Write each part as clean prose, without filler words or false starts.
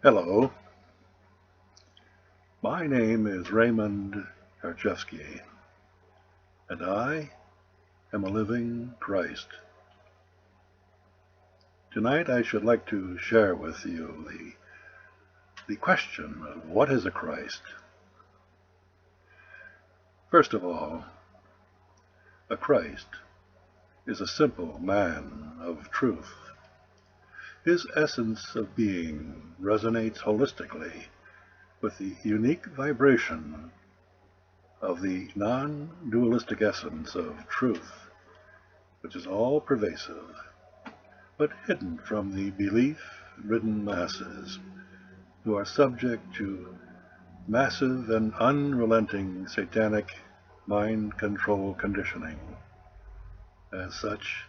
Hello, my name is Raymond Karchevsky, and I am a living Christ. Tonight I should like to share with you the question of what is a Christ? First of all, a Christ is a simple man of truth. His essence of being resonates holistically with the unique vibration of the non-dualistic essence of truth, which is all-pervasive, but hidden from the belief-ridden masses who are subject to massive and unrelenting satanic mind control conditioning. As such,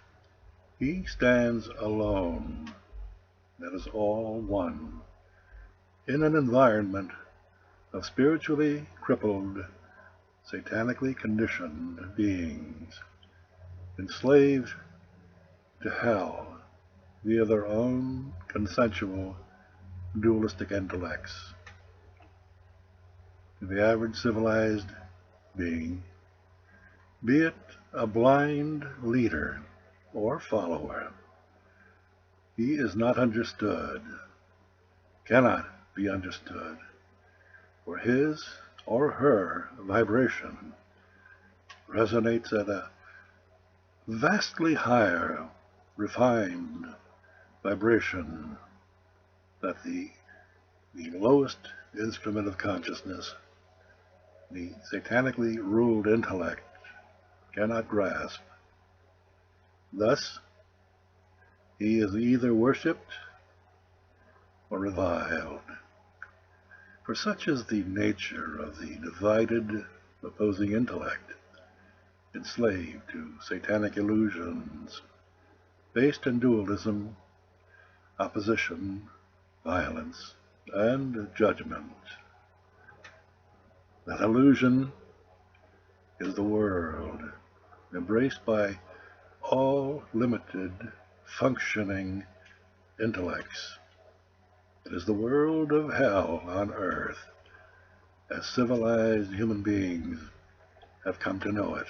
he stands alone, that is all one, in an environment of spiritually crippled, satanically conditioned beings, enslaved to hell via their own consensual dualistic intellects. To the average civilized being, be it a blind leader or follower, he is not understood, cannot be understood, for his or her vibration resonates at a vastly higher, refined vibration that the lowest instrument of consciousness, the satanically ruled intellect, cannot grasp. Thus, he is either worshipped or reviled. For such is the nature of the divided, opposing intellect, enslaved to satanic illusions, based in dualism, opposition, violence, and judgment. That illusion is the world, embraced by all limited, functioning intellects. It is the world of hell on earth, as civilized human beings have come to know it.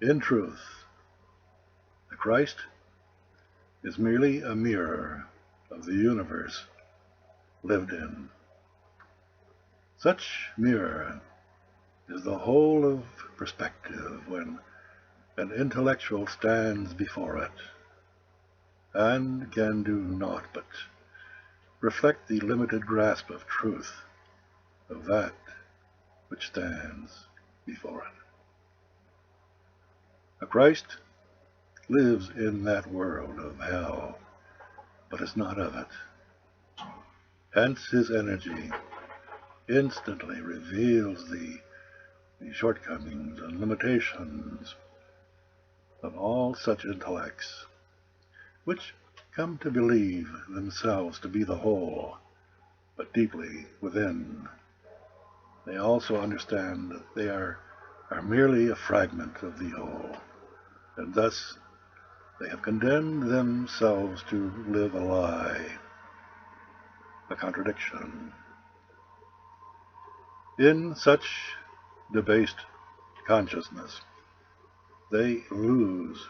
In truth, the Christ is merely a mirror of the universe lived in. Such mirror is the whole of perspective when an intellectual stands before it, and can do naught but reflect the limited grasp of truth of that which stands before it. A Christ lives in that world of hell, but is not of it. Hence his energy instantly reveals the shortcomings and limitations of all such intellects, which come to believe themselves to be the whole, but deeply within, they also understand that they are merely a fragment of the whole, and thus they have condemned themselves to live a lie, a contradiction. In such debased consciousness, they lose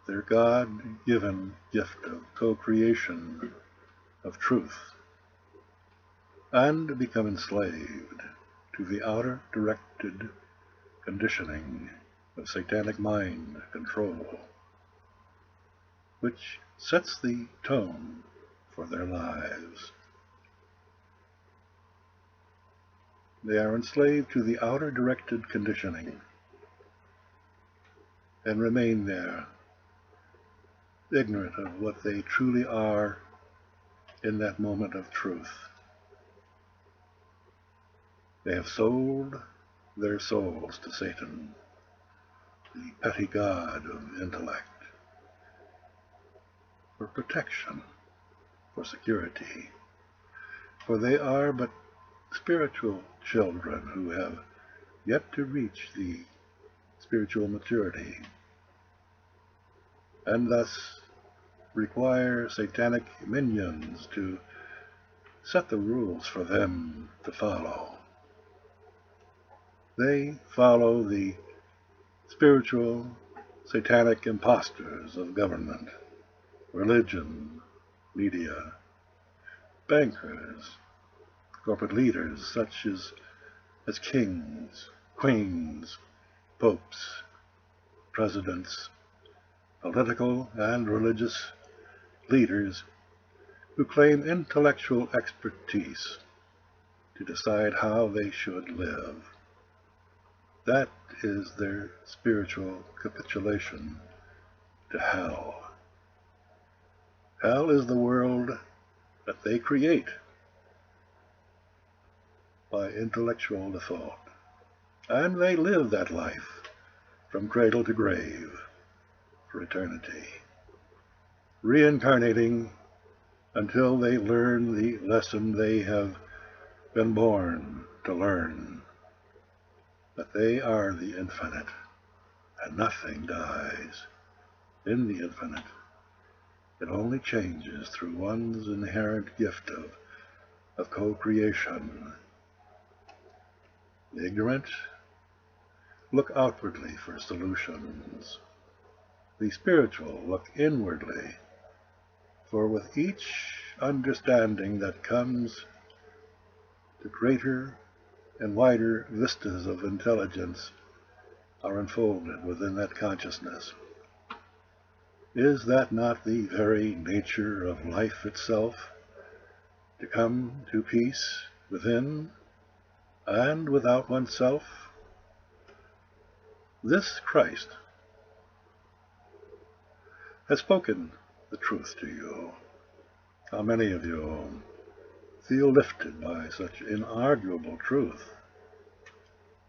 their God-given gift of co-creation of truth, and become enslaved to the outer directed conditioning of satanic mind control, which sets the tone for their lives. They are enslaved to the outer directed conditioning and remain there, ignorant of what they truly are in that moment of truth. They have sold their souls to Satan, the petty god of intellect, for protection, for security, for they are but spiritual children who have yet to reach the spiritual maturity, and thus require satanic minions to set the rules for them to follow. They follow the spiritual, satanic impostors of government, religion, media, bankers, corporate leaders such as kings, queens, popes, presidents, political and religious leaders who claim intellectual expertise to decide how they should live. That is their spiritual capitulation to hell. Hell is the world that they create by intellectual default, and they live that life from cradle to grave for eternity, reincarnating until they learn the lesson they have been born to learn, that they are the infinite, and nothing dies in the infinite. It only changes through one's inherent gift of co-creation. The ignorant look outwardly for solutions. The spiritual look inwardly, for with each understanding that comes, the greater and wider vistas of intelligence are unfolded within that consciousness. Is that not the very nature of life itself, to come to peace within and without oneself? This Christ has spoken the truth to you. How many of you feel lifted by such inarguable truth?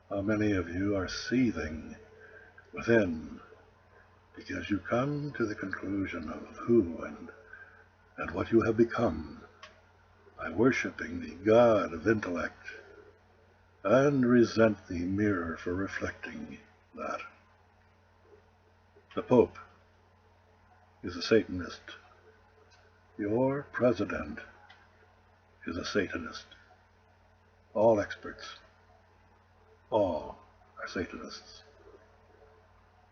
How many of you are seething within because you come to the conclusion of who and what you have become by worshiping the God of intellect, and resent the mirror for reflecting that? The Pope is a Satanist. Your president is a Satanist. All experts, all are Satanists.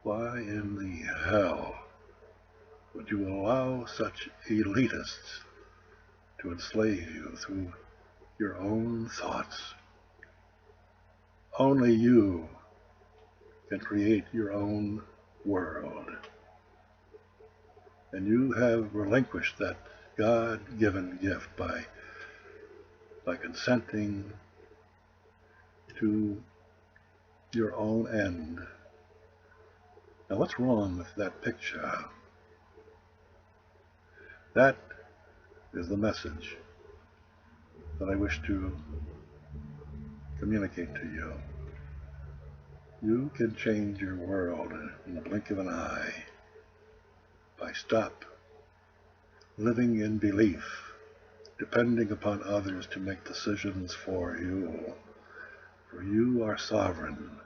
Why in the hell would you allow such elitists to enslave you through your own thoughts? Only you can create your own world. And you have relinquished that God-given gift by consenting to your own end. Now, what's wrong with that picture? That is the message that I wish to communicate to you. You can change your world in the blink of an eye by stop living in belief, depending upon others to make decisions for you. For you are sovereign,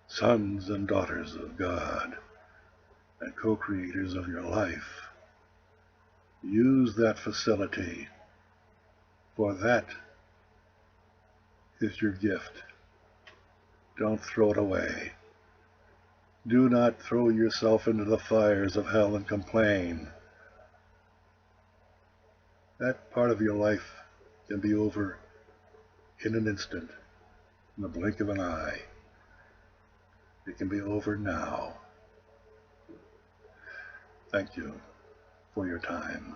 sons and daughters of God, and co-creators of your life. Use that facility, for that is your gift. Don't throw it away. Do not throw yourself into the fires of hell and complain. That part of your life can be over in an instant, in the blink of an eye. It can be over now. Thank you for your time.